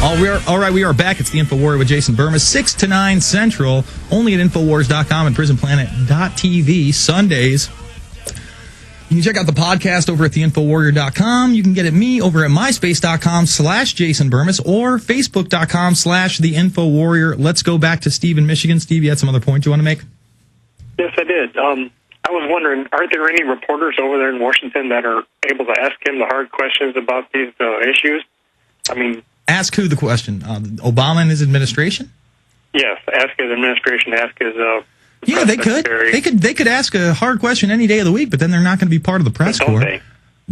We are back. It's the Infowarrior with Jason Bermas, 6 to 9 Central, only at Infowars.com and PrisonPlanet.tv Sundays. You can check out the podcast over at theinfowarrior.com. You can get at me over at myspace.com/Jason Bermas or facebook.com/theinfowarrior. Let's go back to Steve in Michigan. Steve, you had some other points you want to make? Yes, I did. I was wondering, are there any reporters over there in Washington that are able to ask him the hard questions about these issues? I mean... Ask who the question? Obama and his administration? Yes, ask his administration, ask his... Yeah, they could. They could ask a hard question any day of the week, but then they're not going to be part of the press corps.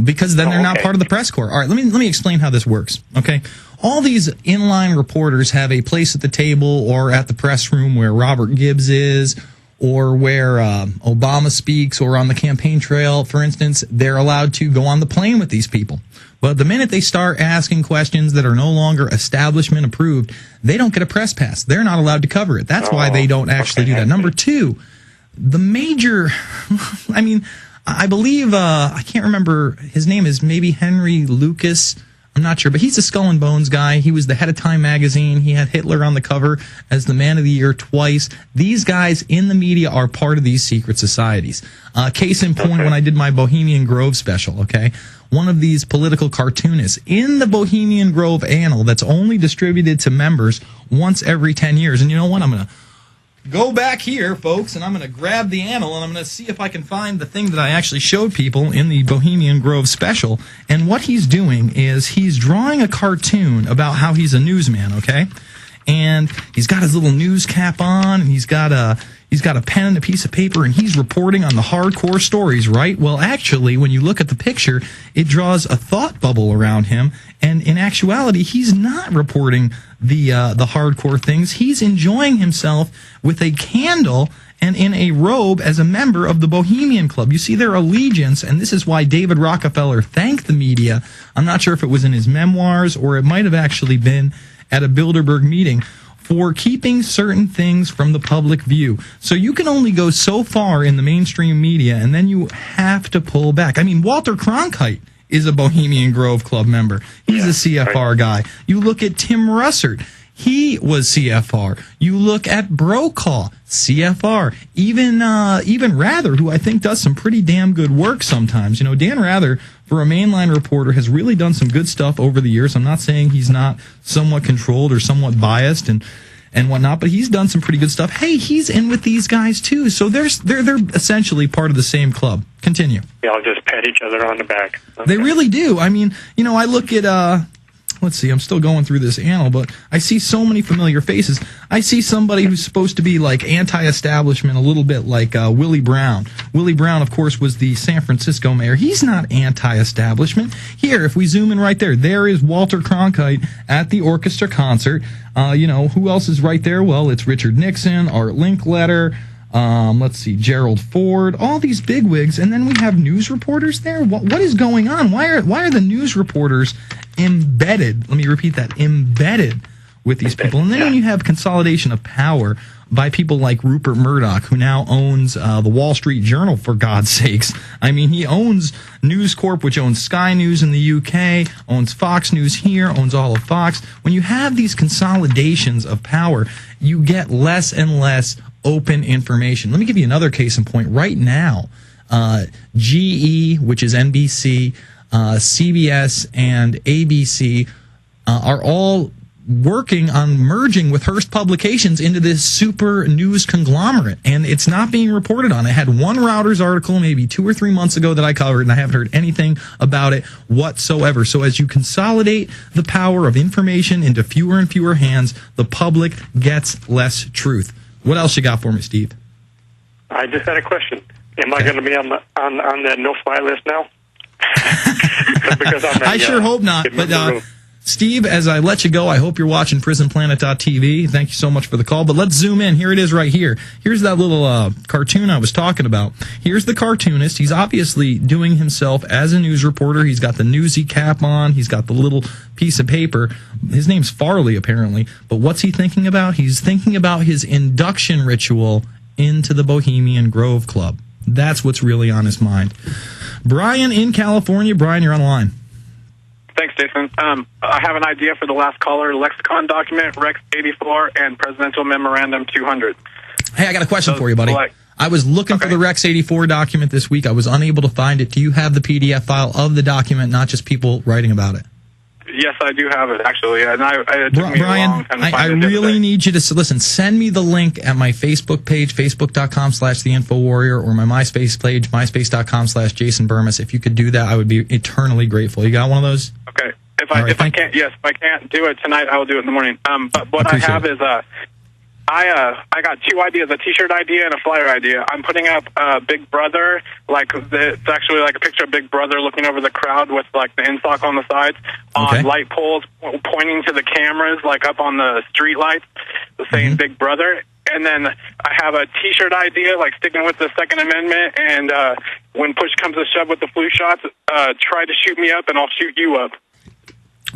Because then they're not part of the press corps. All right, let me explain how this works, okay? All these inline reporters have a place at the table or at the press room where Robert Gibbs is, or where Obama speaks, or on the campaign trail, for instance. They're allowed to go on the plane with these people. But the minute they start asking questions that are no longer establishment approved, they don't get a press pass. They're not allowed to cover it. That's why they don't actually do that. Number two, the major, I mean, I believe, I can't remember, his name is maybe Henry Lucas. I'm not sure, but he's a Skull and Bones guy. He was the head of Time magazine. He had Hitler on the cover as the Man of the Year twice. These guys in the media are part of these secret societies. Case in point, when I did my Bohemian Grove special, okay, one of these political cartoonists in the Bohemian Grove Annal that's only distributed to members once every 10 years. And you know what? I'm going to go back here, folks, and I'm going to grab the annal, and I'm going to see if I can find the thing that I actually showed people in the Bohemian Grove special. And what he's doing is he's drawing a cartoon about how he's a newsman, okay? And he's got his little news cap on, and he's got a pen and a piece of paper, and he's reporting on the hardcore stories, right? Well, actually, when you look at the picture, it draws a thought bubble around him, and in actuality, he's not reporting the hardcore things. He's enjoying himself with a candle and in a robe as a member of the Bohemian Club. You see their allegiance, and this is why David Rockefeller thanked the media. I'm not sure if it was in his memoirs or it might have actually been at a Bilderberg meeting, for keeping certain things from the public view. So you can only go so far in the mainstream media, and then you have to pull back. I mean, Walter Cronkite is a Bohemian Grove Club member. He's a CFR guy. You look at Tim Russert. He was CFR. You look at Brokaw, CFR. Even Rather, who I think does some pretty damn good work sometimes. You know, Dan Rather, for a mainline reporter, has really done some good stuff over the years. I'm not saying he's not somewhat controlled or somewhat biased and whatnot, but he's done some pretty good stuff. Hey, he's in with these guys too, so they're essentially part of the same club. Continue. Yeah, I'll just pat each other on the back. Okay. They really do. I mean, you know, I look at let's see, I'm still going through this annal, but I see so many familiar faces. I see somebody who's supposed to be like anti-establishment, a little bit like Willie Brown. Willie Brown, of course, was the San Francisco mayor. He's not anti-establishment. Here, if we zoom in right there is Walter Cronkite at the orchestra concert. You know, who else is right there? Well, it's Richard Nixon, Art Linkletter, let's see, Gerald Ford, all these bigwigs, and then we have news reporters there. What is going on? Why are the news reporters embedded? Let me repeat that: embedded with these people. And then when you have consolidation of power by people like Rupert Murdoch, who now owns the Wall Street Journal, for God's sakes. I mean, he owns News Corp, which owns Sky News in the UK, owns Fox News here, owns all of Fox. When you have these consolidations of power, you get less and less open information. Let me give you another case in point. Right now, GE, which is NBC, CBS, and ABC are all working on merging with Hearst Publications into this super news conglomerate, and it's not being reported on. I had one Reuters article maybe 2 or 3 months ago that I covered, and I haven't heard anything about it whatsoever. So as you consolidate the power of information into fewer and fewer hands, the public gets less truth. What else you got for me, Steve? I just had a question. Am I going to be on that no-fly list now? Because I sure hope not. But Steve, as I let you go, I hope you're watching PrisonPlanet.tv. Thank you so much for the call. But let's zoom in. Here it is right here. Here's that little cartoon I was talking about. Here's the cartoonist. He's obviously doing himself as a news reporter. He's got the newsy cap on. He's got the little piece of paper. His name's Farley, apparently. But what's he thinking about? He's thinking about his induction ritual into the Bohemian Grove Club. That's what's really on his mind. Brian in California. Brian, you're on the line. Thanks, Jason. I have an idea for the last caller: lexicon document, Rex 84, and presidential memorandum 200. Hey, I got a question for you, buddy. I was looking for the Rex 84 document this week. I was unable to find it. Do you have the PDF file of the document, not just people writing about it? Yes, I do have it, actually. And it took me Brian, a long time to find I really need you to listen. Send me the link at my Facebook page, facebook.com/theinfowarrior, or my MySpace page, myspace.com/Jason Bermas. If you could do that, I would be eternally grateful. You got one of those? Okay. If I can't do it tonight, I will do it in the morning. But what I have is I got two ideas: a T-shirt idea and a flyer idea. I'm putting up Big Brother, it's actually like a picture of Big Brother looking over the crowd with like the insock on the sides, on light poles pointing to the cameras, like up on the street lights, saying Big Brother. And then I have a T-shirt idea, like sticking with the Second Amendment, and when push comes to shove with the flu shots, try to shoot me up and I'll shoot you up.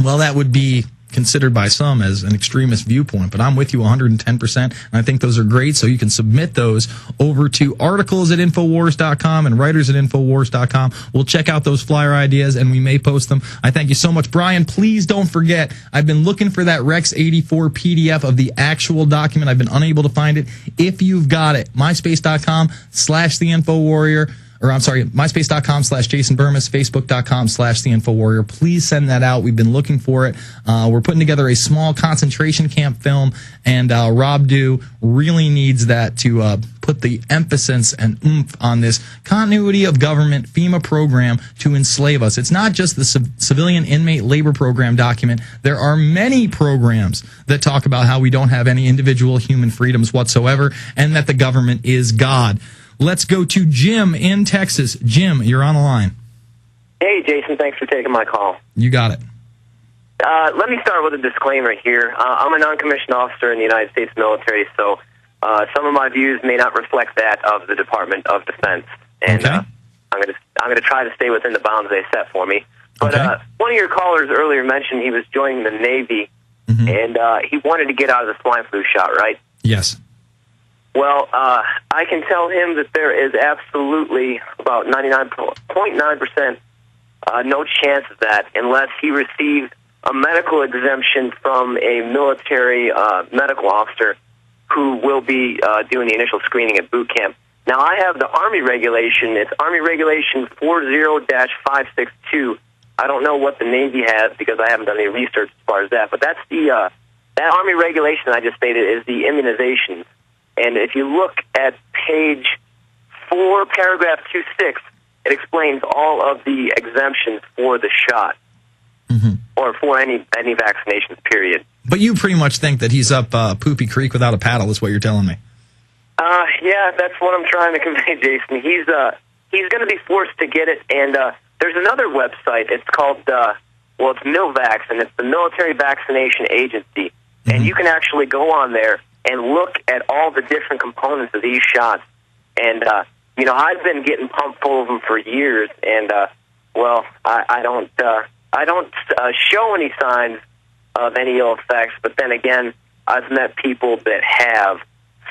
Well, that would be considered by some as an extremist viewpoint, but I'm with you 110%, and I think those are great, so you can submit those over to articles at Infowars.com and writers at Infowars.com. We'll check out those flyer ideas, and we may post them. I thank you so much. Brian, please don't forget, I've been looking for that Rex 84 PDF of the actual document. I've been unable to find it. If you've got it, myspace.com/theinfowarrior, or I'm sorry, myspace.com/Jason Bermas, facebook.com/theinfowarrior. Please send that out. We've been looking for it. We're putting together a small concentration camp film, and Rob Dew really needs that to put the emphasis and oomph on this continuity of government FEMA program to enslave us. It's not just the civilian inmate labor program document. There are many programs that talk about how we don't have any individual human freedoms whatsoever, and that the government is God. Let's go to Jim in Texas. Jim, you're on the line. Hey, Jason. Thanks for taking my call. You got it. Let me start with a disclaimer here. I'm a non-commissioned officer in the United States military, so some of my views may not reflect that of the Department of Defense. And I'm going to try to stay within the bounds they set for me. But one of your callers earlier mentioned he was joining the Navy, and he wanted to get out of the swine flu shot, right? Yes. Well, I can tell him that there is absolutely about 99.9% no chance of that unless he receives a medical exemption from a military medical officer who will be doing the initial screening at boot camp. Now, I have the Army regulation. It's Army Regulation 40-562. I don't know what the Navy has because I haven't done any research as far as that, but that's the that Army regulation I just stated is the immunizations. And if you look at page 4, paragraph 26, it explains all of the exemptions for the shot, or for any vaccinations, period. But you pretty much think that he's up Poopy Creek without a paddle, is what you're telling me. Yeah, that's what I'm trying to convey, Jason. He's going to be forced to get it, and there's another website. It's called, it's MilVax, and it's the Military Vaccination Agency. And you can actually go on there and look at all the different components of these shots. And, I've been getting pumped full of them for years, and, I don't show any signs of any ill effects, but then again, I've met people that have.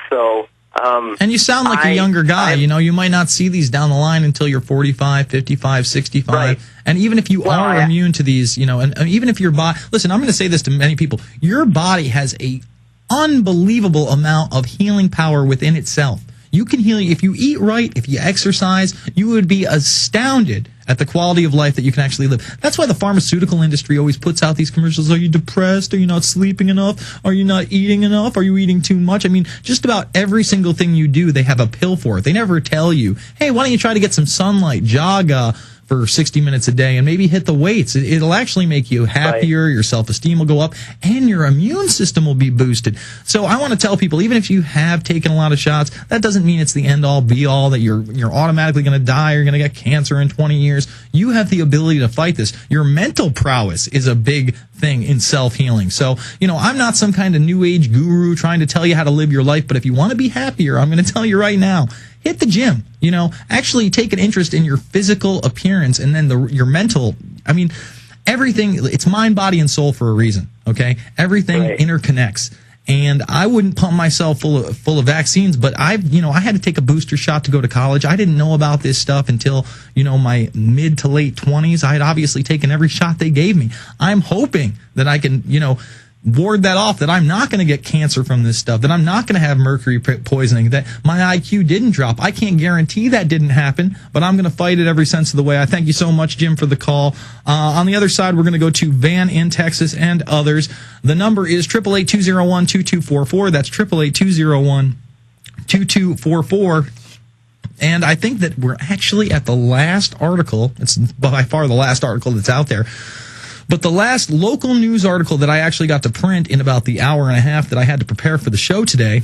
So, and you sound like a younger guy. You might not see these down the line until you're 45, 55, 65. Right. And even if you are immune to these, and even if your body, listen, I'm going to say this to many people, your body has a unbelievable amount of healing power within itself. You can heal if you eat right, if you exercise. You would be astounded at the quality of life that you can actually live. That's why the pharmaceutical industry always puts out these commercials. Are you depressed? Are you not sleeping enough? Are you not eating enough? Are you eating too much? I mean, just about every single thing you do, they have a pill for it. They never tell you, hey, why don't you try to get some sunlight, jog for 60 minutes a day, and maybe hit the weights. It'll actually make you happier, your self-esteem will go up, and your immune system will be boosted. So I want to tell people, even if you have taken a lot of shots, that doesn't mean it's the end-all, be-all, that you're automatically going to die, you're going to get cancer in 20 years. You have the ability to fight this. Your mental prowess is a big thing in self-healing. So, I'm not some kind of new age guru trying to tell you how to live your life, but if you want to be happier, I'm going to tell you right now, hit the gym, actually take an interest in your physical appearance, and then your mental, everything, it's mind, body, and soul for a reason, okay? Everything interconnects. And I wouldn't pump myself full of vaccines, but I had to take a booster shot to go to college. I didn't know about this stuff until, my mid to late 20s. I had obviously taken every shot they gave me. I'm hoping that I can, ward that off, that I'm not going to get cancer from this stuff, that I'm not going to have mercury poisoning, that my IQ didn't drop. I can't guarantee that didn't happen, but I'm going to fight it every sense of the way. I thank you so much, Jim, for the call. On the other side, we're going to go to Van in Texas and others. The number is 888-201-2244. That's 888-201-2244. And I think that we're actually at the last article. It's by far the last article that's out there. But the last local news article that I actually got to print in about the hour and a half that I had to prepare for the show today